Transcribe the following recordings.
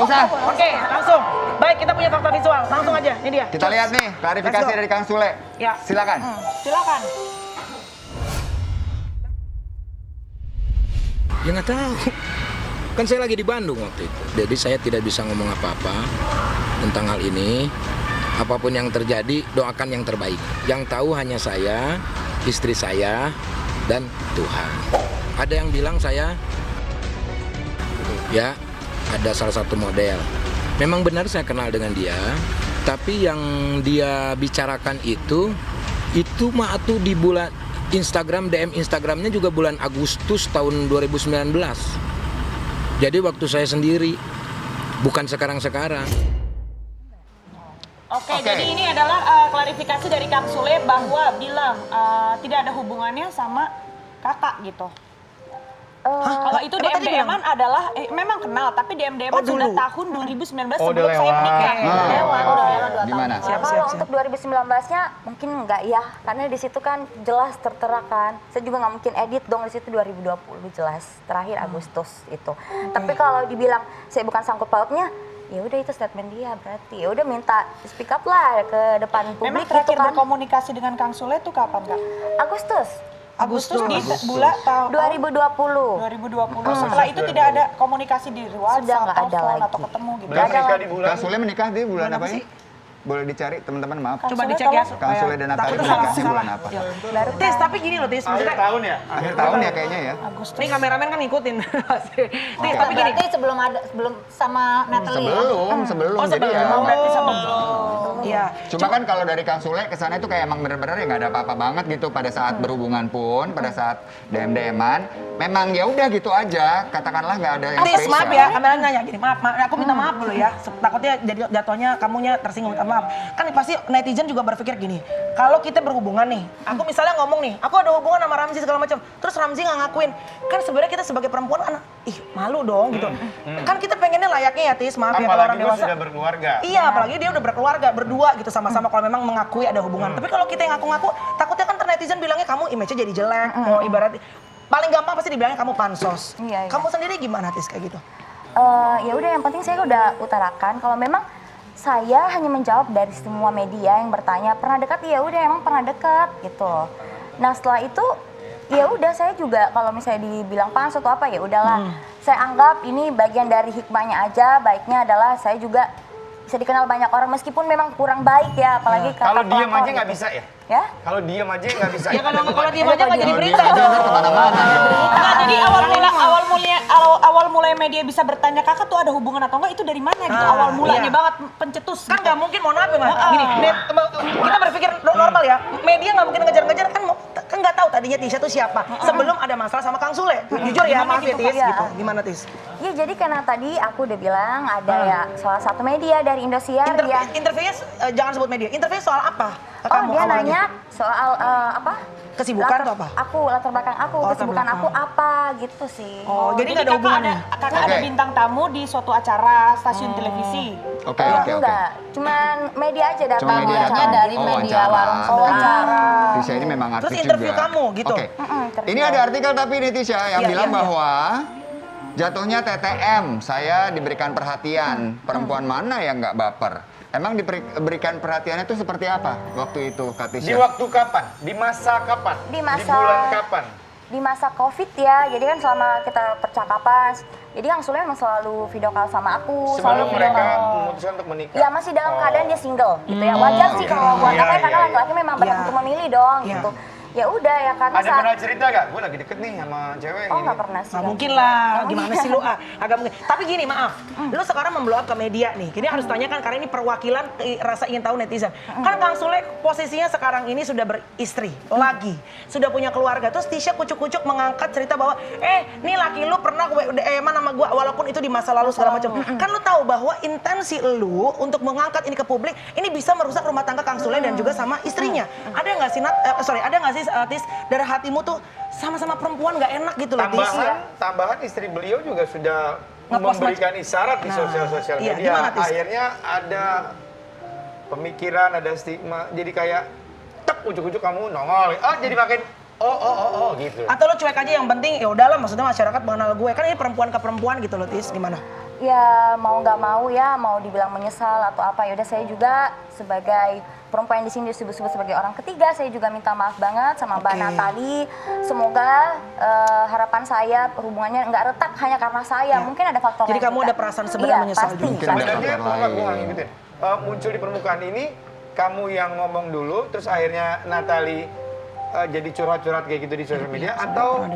usah. Oke, langsung. Baik, kita punya fakta visual. Langsung aja, ini dia. Kita lihat nih, klarifikasi dari Kang Sule. Ya. Silakan. Silakan. Ya nggak tahu. Kan saya lagi di Bandung waktu itu. Jadi saya tidak bisa ngomong apa-apa tentang hal ini. Apapun yang terjadi, doakan yang terbaik. Yang tahu hanya saya, istri saya, dan Tuhan. Ada yang bilang saya, ya ada salah satu model. Memang benar saya kenal dengan dia, tapi yang dia bicarakan itu mah tuh di bulan Instagram, DM Instagramnya juga bulan Agustus tahun 2019. Jadi waktu saya sendiri, bukan sekarang-sekarang. Oke, jadi ini adalah klarifikasi dari Kang Sule bahwa bilang tidak ada hubungannya sama kakak gitu. Kalau itu DM-DM-an adalah, memang kenal, tapi DM-DM-an sudah tahun 2019 sebelum saya menikah. Lewat 2 Gimana? tahun. Kalau untuk 2019-nya mungkin enggak ya, karena di situ kan jelas tertera kan. Saya juga nggak mungkin edit dong di situ 2020 jelas, terakhir Agustus itu. Tapi kalau dibilang saya bukan sangkut pautnya, ya udah itu statement dia berarti. Ya udah minta speak up lah ke depan publik. Memang gitu terakhir kan. berkomunikasi dengan Kang Sule itu kapan, Kak? Agustus Di bulan tahun 2020. 2020. Setelah itu tidak ada komunikasi di WhatsApp, Sudah nggak ada telepon, lagi. atau ketemu gitu. Nggak ada lagi. Kang Sule menikah di bulan apa ini? Boleh dicari teman-teman, maaf. Coba dicek ya. Kang Sule dan Natali Takutnya menikah di salah. bulan apa? Tis, tapi gini loh Tis, Akhir maksudnya tahun ya? Akhir tahun ya kayaknya ya. ini kameramen kan ngikutin. Tis, tapi gini. Berarti sebelum sama Natalie ya? Sebelum Oh, jadi ya. sebelum. Berarti sebelum. Iya. Cuma kan kalau dari Kang Sule kesannya itu kayak emang bener-bener ya nggak ada apa-apa banget gitu pada saat berhubungan pun, pada saat DM-DM-an, memang ya udah gitu aja, katakanlah nggak ada yang Tis, spesial. maaf ya, kamera nanya gini, maaf, aku minta maaf dulu ya. Takutnya jadi jatuhnya kamunya tersinggung, minta maaf. Kan pasti netizen juga berpikir gini, kalau kita berhubungan nih, aku misalnya ngomong nih, aku ada hubungan sama Ramzi segala macam, terus Ramzi nggak ngakuin, kan sebenarnya kita sebagai perempuan kan, malu dong gitu. Kan kita pengennya layaknya ya Tis, maaf ya kalau orang Apalagi dewasa. sudah berkeluarga. Iya, apalagi dia udah berkeluarga, berdua gitu sama-sama kalau memang mengakui ada hubungan. Tapi kalau kita yang ngaku-ngaku, takutnya kan netizen bilangnya kamu image-nya jadi jelek, mau ibarat paling gampang pasti dibilangnya kamu pansos. Iya. Kamu sendiri gimana Tis kayak gitu? Ya udah yang penting saya udah utarakan kalau memang saya hanya menjawab dari semua media yang bertanya pernah dekat, ya udah emang pernah dekat gitu loh. Nah setelah itu ya udah saya juga kalau misalnya dibilang panas atau apa ya udahlah. Saya anggap ini bagian dari hikmahnya aja. Baiknya adalah saya juga bisa dikenal banyak orang meskipun memang kurang baik ya, apalagi Kalau diem pelakor aja nggak gitu. bisa ya? Ya? Kalau diem aja nggak bisa. Ya kalau diem aja nggak jadi berita Aja dong. kemana-mana dong. Nah, jadi awal mulai media bisa bertanya kakak tuh ada hubungan atau enggak itu dari mana gitu? Awal mulanya iya. banget pencetus. Kan gitu. nggak mungkin, mohon maaf ya Mas. Gini, kita berpikir normal ya, media nggak mungkin ngejar-ngejar kan nggak tahu tadinya Tisha tuh siapa. Sebelum ada masalah sama Kang Sule. Jujur ya, maaf ya Tis. Iya. Gitu. Gimana Tis? Ya jadi karena tadi aku udah bilang ada ya salah satu media dari Indosiar ya. Interviewnya jangan sebut media. Interview soal apa? Oh Kamu dia awalnya? nanya soal apa? Kesibukan atau apa? Latar belakang aku, Oh, latar kesibukan belakang. aku apa gitu sih. Oh, jadi nggak ada kakak hubungannya? kakak ada Oke. bintang tamu di suatu acara stasiun televisi. Oke, oke, oke. Enggak, cuman media aja datang. Cuma media wawancara. datang. Dari Oh, media wawancara. warung wawancara. Tisha ini memang artis Terus interview juga. kamu gitu? Oke. interview. Ini ada artikel tapi nih Tisha yang Iya, bilang iya, iya. bahwa jatuhnya TTM, saya diberikan perhatian. Perempuan mana yang nggak baper? Emang diberikan perhatiannya itu seperti apa waktu itu, Kak Tisha? Di waktu kapan? Di masa kapan? Di masa- Di bulan kapan? Di masa COVID ya, jadi kan selama kita percakapan, jadi Kang Sule memang selalu video call sama aku. Sebelum video mereka call. memutuskan untuk menikah? Ya masih dalam keadaan dia single gitu ya. Wajar sih kalau buat Iya, aku ya, karena iya, laki-laki memang banyak Iya. untuk memilih dong Iya. gitu. Ya udah ya karena Ada pernah cerita gak? Gue lagi deket nih sama cewek Oh gini. nggak pernah sih. Nggak mungkin lah, gimana sih lu? Agak mungkin. Tapi gini, maaf, lu sekarang memblow up ke media nih. Ini harus tanyakan karena ini perwakilan rasa ingin tahu netizen. Kan Kang Sule posisinya sekarang ini sudah beristri, lagi, sudah punya keluarga. Terus Tisha kucuk-kucuk mengangkat cerita bahwa, nih laki lu pernah DM-an sama gua, walaupun itu di masa lalu segala macam. Kan lu tahu bahwa intensi lu untuk mengangkat ini ke publik, ini bisa merusak rumah tangga Kang Sule dan juga sama istrinya. Ada nggak sih, ada nggak sih Tis, dari hatimu tuh sama-sama perempuan nggak enak gitu loh Tis? Tambahan istri beliau juga sudah Ngepost memberikan isyarat di Nah, sosial iya, media. gimana, Tis? Akhirnya ada pemikiran, ada stigma. Jadi kayak tek ujuk-ujuk kamu nongol. Jadi makin oh gitu. Atau lo cuek aja yang penting ya udahlah, maksudnya masyarakat mengenal gue. Kan ini perempuan ke perempuan gitu loh Tis, gimana? ya mau nggak mau ya, mau dibilang menyesal atau apa, ya udah saya juga sebagai perempuan yang di sini disebut-sebut sebagai orang ketiga, saya juga minta maaf banget sama Mbak Natali. Semoga harapan saya hubungannya nggak retak hanya karena saya. Mungkin ada faktor Jadi lain kamu juga. ada perasaan sebenarnya menyesal pasti, juga. Mungkin ada Sebenarnya faktor kalau gue lain. ngikutin, muncul di permukaan ini, kamu yang ngomong dulu, terus akhirnya Natali jadi curhat-curhat kayak gitu di sosial media, atau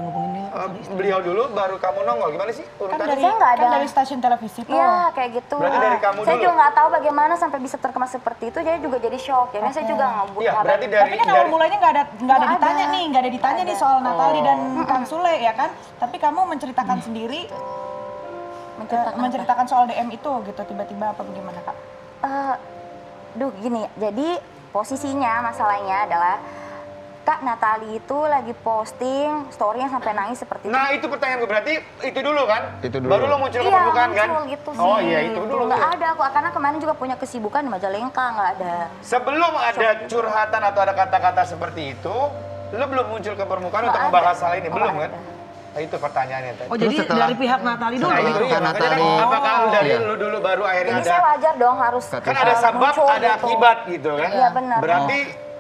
beliau dulu baru kamu nongol, gimana sih Kan urutannya? dari, Saya nggak kan ada. dari stasiun televisi tuh. Iya kayak gitu. Berarti dari kamu saya dulu? juga nggak tahu bagaimana sampai bisa terkemas seperti itu, jadi juga jadi shock. Jadi saya juga ngebut Iya, berarti dari Tapi kan awal mulanya nggak ada Nggak ditanya ada. nih, nggak ada ditanya nih soal Natali Oh. dan Kang Sule ya kan. Tapi kamu menceritakan sendiri, menceritakan soal DM itu gitu tiba-tiba apa bagaimana Kak? Gini, jadi posisinya masalahnya adalah Kak Natali itu lagi posting story yang sampai nangis seperti itu. Nah itu pertanyaan gue, berarti itu dulu kan? Itu dulu. Baru lo muncul ke Iya, permukaan kan? muncul gitu sih. Oh iya itu dulu. Nggak ada aku, karena kemarin juga punya kesibukan di Majalengka, nggak ada. Sebelum ada curhatan atau ada kata-kata seperti itu, lo belum muncul ke permukaan Nggak untuk ada. membahas hal ini, Oh, belum nggak kan? ada. Nah, itu pertanyaannya tadi. Oh jadi setelah- dari pihak Natali dulu. Setelah Nah, itu itu kan iya, makanya Natali. kan apakah lu dari Iya. lu dulu baru akhirnya Jadi ada, saya wajar dong harus kan ada sebab, muncul ada gitu. akibat gitu kan? Iya, benar. Berarti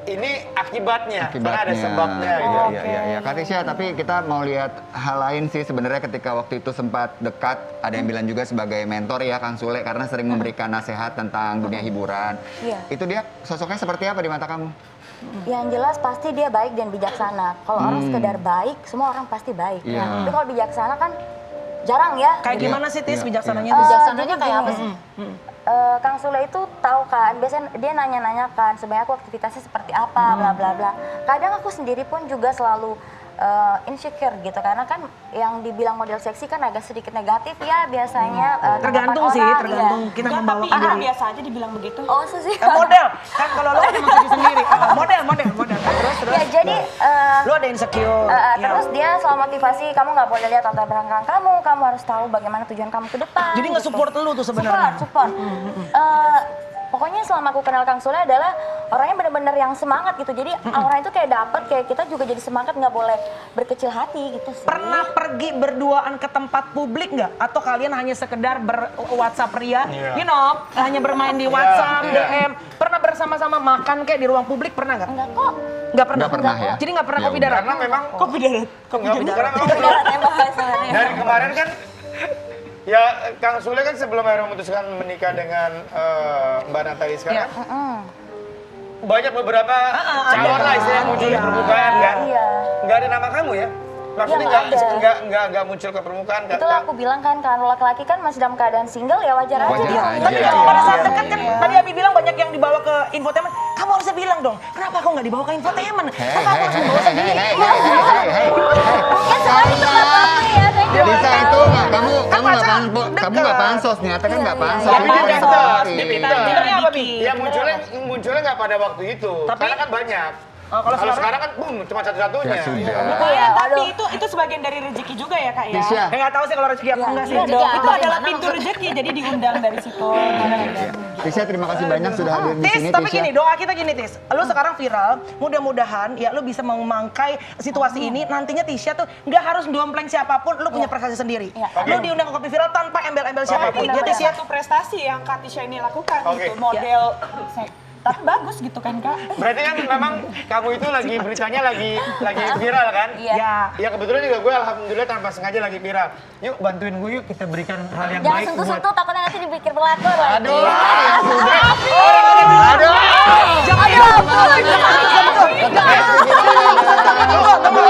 ini akibatnya, karena ada sebabnya gitu. Iya, iya, iya. Kak Tisha, tapi kita mau lihat hal lain sih sebenarnya ketika waktu itu sempat dekat. Ada yang bilang juga sebagai mentor ya Kang Sule karena sering memberikan nasihat tentang dunia hiburan. Iya. Itu dia sosoknya seperti apa di mata kamu? Yang jelas pasti dia baik dan bijaksana. Kalau orang sekedar baik, semua orang pasti baik. Iya. Tapi kalau bijaksana kan jarang ya. Kayak gimana sih Tis Iya, bijaksananya? iya. Tis? Bijaksananya kayak apa sih? Kang Sule itu tahu kan, biasanya dia nanya-nanya kan, sebenarnya aku aktivitasnya seperti apa, bla bla bla. Kadang aku sendiri pun juga selalu insecure gitu, karena kan yang dibilang model seksi kan agak sedikit negatif ya biasanya. Tergantung tanggapan sih, orang, tergantung iya. kita Enggak, tapi membawakan itu diri. biasa aja dibilang begitu. Oh sih. Model, kan kalau lo kan emang seksi sendiri. Model. Terus. Ya jadi Lo ada insecure. Iya. terus dia selalu motivasi, kamu nggak boleh lihat latar belakang kamu harus tahu bagaimana tujuan kamu ke depan. Jadi nge-support lu tuh sebenarnya. Support. Pokoknya selama aku kenal Kang Sule adalah orangnya benar-benar yang semangat gitu. Jadi orang itu kayak dapet, kayak kita juga jadi semangat, nggak boleh berkecil hati gitu sih. Pernah pergi berduaan ke tempat publik nggak? Atau kalian hanya sekedar ber-WhatsApp ria? Iya. You know, hanya bermain di WhatsApp, iya. DM. Pernah bersama-sama makan kayak di ruang publik? Pernah nggak? Enggak kok. Nggak pernah. Nggak pernah ya? Jadi nggak pernah Ya kopi udah. darat? Karena memang Kopi darat. Karena memang Beneran emang sebenarnya. dari kemarin kan ya Kang Sule kan sebelum akhirnya memutuskan menikah dengan Mbak Natali sekarang, banyak beberapa calon lah istilahnya muncul di permukaan kan. Iya. Nggak ada nama kamu ya? Maksudnya Iya, nggak nggak muncul ke permukaan. Itulah aku bilang kan, kalau laki-laki kan masih dalam keadaan single ya wajar aja. Wajar dia. aja. Tapi Iya, pada saat iya, dekat kan, iya. tadi Abi bilang banyak yang dibawa ke infotainment. Kamu harusnya bilang dong, kenapa aku nggak dibawa ke infotainment? Kenapa aku harus dibawa sendiri? Mungkin sekali itu faktornya ya. Saya juga Bisa nggak itu tahu. nggak kamu nggak pacaran kamu nggak pansos ternyata kan nggak Iya, pansos. iya, Tapi dia iya. pintar, Iya. dia pintar. Pintarnya apa, Bi? Ya munculnya nggak pada waktu itu, Tapi- karena kan banyak. Oh, kalau Kalau sekarang kan boom, cuma satu-satunya. Ya sudah. Iya. Lumayan, tapi aduh. itu sebagian dari rezeki juga ya Kak ya. Tisha. Ya nggak tahu sih kalau rezeki apa Iya, enggak sih. iya dong. Itu adalah pintu rezeki, jadi diundang dari situ. Tisha, terima kasih banyak sudah hadir di Tis, sini tapi Tisha. gini, doa kita gini Tis. Lu sekarang viral, mudah-mudahan ya lu bisa memangkai situasi ini. Nantinya Tisha tuh nggak harus dompleng siapapun, lu punya prestasi sendiri. Iya. Lu diundang ke Kopi Viral tanpa embel-embel siapapun. Oke. Ya Tis ya. Satu prestasi yang Kak Tisha ini lakukan Oke. gitu, model. Tapi bagus gitu kan Kak. Berarti kan memang kamu itu lagi beritanya lagi viral kan? Iya. Ya. Ya kebetulan juga gue alhamdulillah tanpa sengaja lagi viral. Yuk bantuin gue yuk, kita berikan hal yang Jangan baik buat. sentuh-sentuh, takutnya nanti dipikir pelakor lagi. Aduh, ya sudah. Aduh.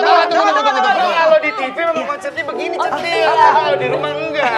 Kalau di TV memang konsepnya begini centil, kalau di rumah enggak.